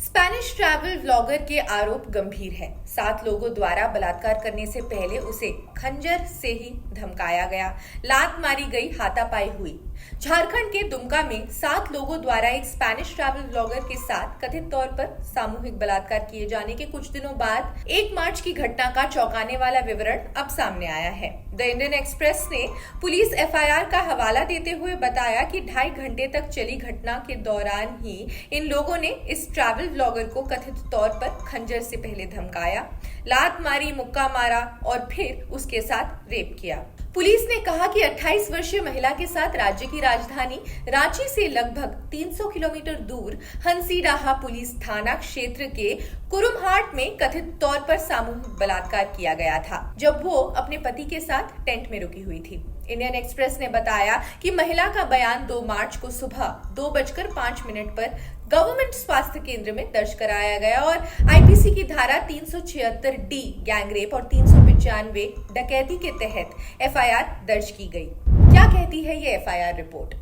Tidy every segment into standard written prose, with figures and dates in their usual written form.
Spanish travel vlogger के आरोप गंभीर है। 7 लोगों द्वारा बलात्कार करने से पहले उसे खंजर से ही धमकाया गया, लात मारी गई, हाथापाई हुई। झारखंड के दुमका में 7 लोगों द्वारा एक स्पेनिश ट्रैवल व्लॉगर के साथ कथित तौर पर सामूहिक बलात्कार किए जाने के कुछ दिनों बाद 1 मार्च की घटना का चौंकाने वाला विवरण अब सामने आया है। द इंडियन एक्सप्रेस ने पुलिस एफआईआर का हवाला देते हुए बताया कि 2.5 घंटे तक चली घटना के दौरान ही इन लोगों ने इस ट्रैवल व्लॉगर को कथित तौर पर खंजर से पहले धमकाया, लात मारी, मुक्का मारा और फिर उसके साथ रेप किया। पुलिस ने कहा कि 28 वर्षीय महिला के साथ राज्य की राजधानी रांची से लगभग 300 किलोमीटर दूर हंसीडाहा पुलिस थाना क्षेत्र के कुरुमहाट में कथित तौर पर सामूहिक बलात्कार किया गया था, जब वो अपने पति के साथ टेंट में रुकी हुई थी। इंडियन एक्सप्रेस ने बताया कि महिला का बयान 2 मार्च को सुबह 2:05 पर गवर्नमेंट स्वास्थ्य केंद्र में दर्ज कराया गया और आईपीसी की धारा 376 डी गैंगरेप और 395 डकैती के तहत एफआईआर दर्ज की गई। क्या कहती है ये एफआईआर रिपोर्ट?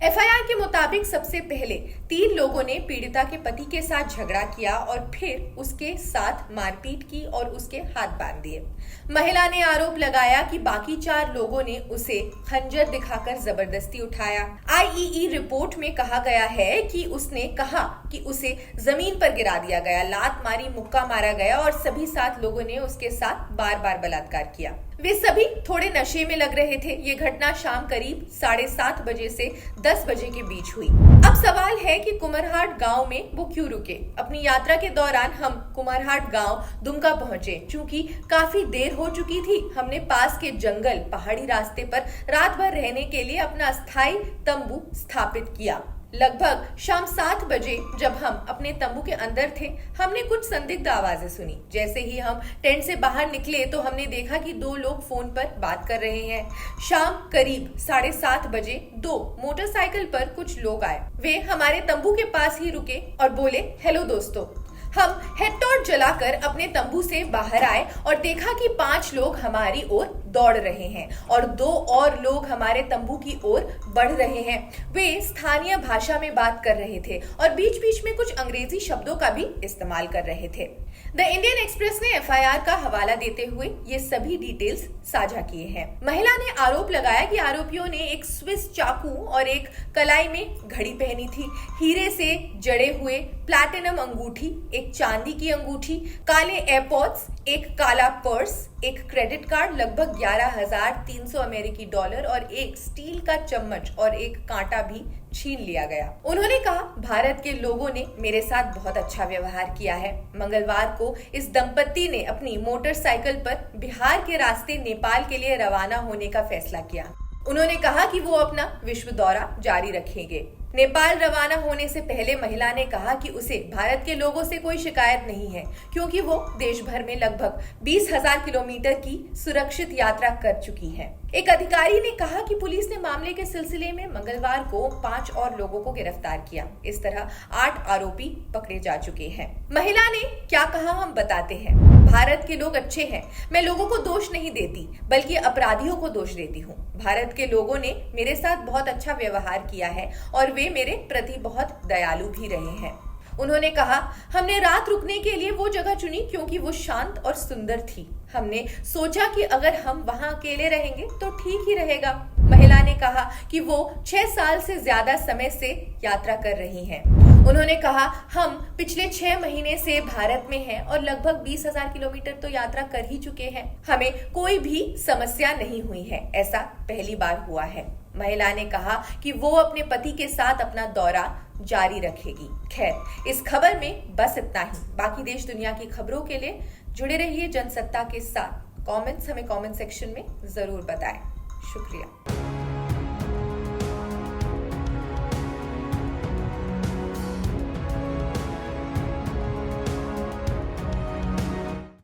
एफआईआर के मुताबिक सबसे पहले 3 लोगों ने पीड़िता के पति के साथ झगड़ा किया और फिर उसके साथ मारपीट की और उसके हाथ बांध दिए। महिला ने आरोप लगाया कि बाकी 4 लोगों ने उसे खंजर दिखाकर जबरदस्ती उठाया। आईईई रिपोर्ट में कहा गया है कि उसने कहा कि उसे जमीन पर गिरा दिया गया, लात मारी, मुक्का मारा गया और सभी 7 लोगों ने उसके साथ बार बार बलात्कार किया। वे सभी थोड़े नशे में लग रहे थे। ये घटना शाम करीब 7:30 बजे से 10 बजे के बीच हुई। अब सवाल है कि कुमरहाट गांव में वो क्यों रुके? अपनी यात्रा के दौरान हम कुमरहाट गांव दुमका पहुंचे। चूंकि काफी देर हो चुकी थी, हमने पास के जंगल पहाड़ी रास्ते पर रात भर रहने के लिए अपना अस्थायी तंबू स्थापित किया। लगभग शाम 7 बजे जब हम अपने तंबू के अंदर थे, हमने कुछ संदिग्ध आवाजें सुनी। जैसे ही हम टेंट से बाहर निकले तो हमने देखा कि 2 लोग फोन पर बात कर रहे हैं। शाम करीब 7:30 बजे 2 मोटरसाइकिल पर कुछ लोग आए। वे हमारे तंबू के पास ही रुके और बोले, हेलो दोस्तों। हम हेडटॉर्च जलाकर अपने तंबू से बाहर आए और देखा कि 5 लोग हमारी ओर दौड़ रहे हैं और 2 और लोग हमारे तंबू की ओर बढ़ रहे हैं। वे स्थानीय भाषा में बात कर रहे थे और बीच बीच में कुछ अंग्रेजी शब्दों का भी इस्तेमाल कर रहे थे। द इंडियन एक्सप्रेस ने एफआईआर का हवाला देते हुए ये सभी डिटेल्स साझा किए हैं। महिला ने आरोप लगाया कि आरोपियों ने एक स्विस चाकू और एक कलाई में घड़ी पहनी थी, हीरे से जड़े हुए प्लैटिनम अंगूठी, एक चांदी की अंगूठी, काले एयरपॉड्स, एक काला पर्स, एक क्रेडिट कार्ड, लगभग 11,300 अमेरिकी डॉलर और एक स्टील का चम्मच और एक कांटा भी छीन लिया गया। उन्होंने कहा, भारत के लोगों ने मेरे साथ बहुत अच्छा व्यवहार किया है। मंगलवार को इस दंपति ने अपनी मोटरसाइकिल पर बिहार के रास्ते नेपाल के लिए रवाना होने का फैसला किया। उन्होंने कहा कि वो अपना विश्व दौरा जारी रखेंगे। नेपाल रवाना होने से पहले महिला ने कहा कि उसे भारत के लोगों से कोई शिकायत नहीं है, क्योंकि वो देश भर में लगभग 20,000 किलोमीटर की सुरक्षित यात्रा कर चुकी है। एक अधिकारी ने कहा कि पुलिस ने मामले के सिलसिले में मंगलवार को 5 और लोगों को गिरफ्तार किया। इस तरह 8 आरोपी पकड़े जा चुके हैं। महिला ने क्या कहा, हम बताते हैं। भारत के लोग अच्छे हैं। मैं लोगों को दोष नहीं देती, बल्कि अपराधियों को दोष देती हूँ। भारत के लोगों ने मेरे साथ बहुत अच्छा व्यवहार किया है और वे मेरे प्रति बहुत दयालु भी रहे हैं। उन्होंने कहा, हमने रात रुकने के लिए वो जगह चुनी क्योंकि वो शांत और सुंदर थी। हमने सोचा कि अगर हम वहां अकेले रहेंगे तो ठीक ही रहेगा। महिला ने कहा कि वो 6 साल से ज्यादा समय से यात्रा कर रही हैं। उन्होंने कहा, हम पिछले 6 महीने से भारत में हैं और लगभग 20,000 किलोमीटर तो यात्रा कर ही चुके हैं। हमें कोई भी समस्या नहीं हुई है, ऐसा पहली बार हुआ है। महिला ने कहा कि वो अपने पति के साथ अपना दौरा जारी रखेगी। खैर, इस खबर में बस इतना ही। बाकी देश दुनिया की खबरों के लिए जुड़े रहिए जनसत्ता के साथ। कमेंट्स हमें कमेंट सेक्शन में जरूर बताएं। शुक्रिया।